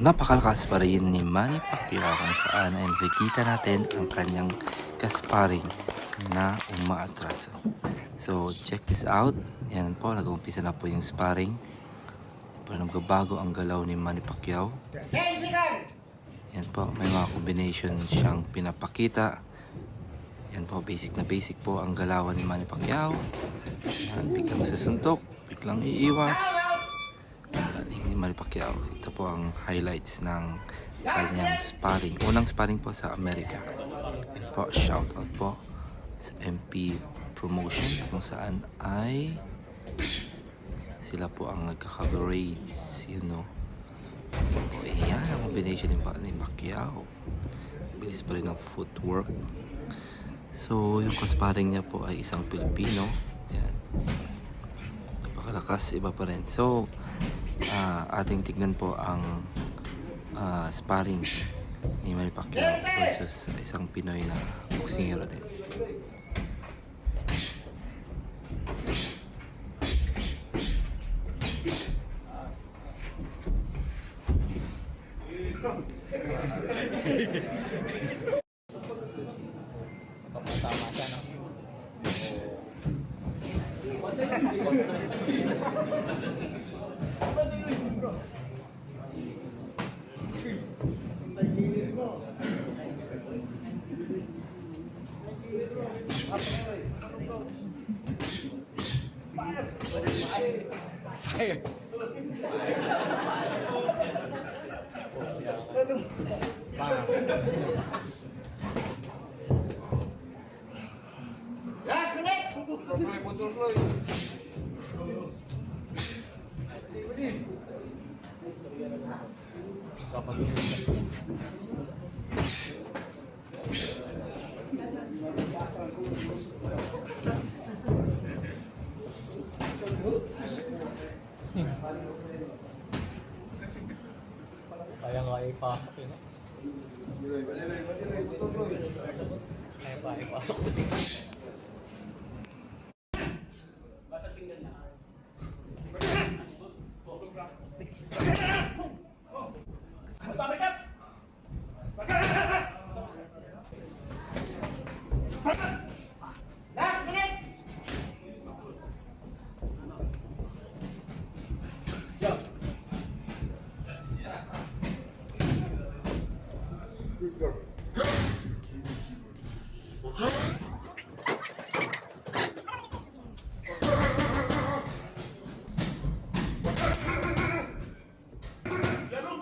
napakalakas pa rin ni Manny Pacquiao kung saan ay nakikita natin ang kanyang kasparing na umaatraso. So check this out. Yan po, nag-umpisa na po yung sparring. Pero nagbabago ang galaw ni Manny Pacquiao. Yan po, may mga combination siyang pinapakita. Yan po, basic na basic po ang galawan ni Manny Pacquiao. Yan, biglang susuntok, biglang iiwas. Galing ni Manny Pacquiao. Ito po ang highlights ng kanyang sparring. Unang sparring po sa Amerika. Yan po, shout out po sa MP Promotion kung saan ay sila po ang nagka-coverage, you know. Yan po, yan ang combination ni Pacquiao. Bilis pa rin ang footwork. So, yung kasparing niya po ay isang Pilipino. Yan. Napakalakas, iba pa rin. So, ating tignan po ang sparring ni Manny Pacquiao versus isang Pinoy na boksingero din. Tama siya, no? Fire! Last minute! Kaya nga ipasok yun, no? Kaya pa ipasok sa tingin. Last minute! Good girl.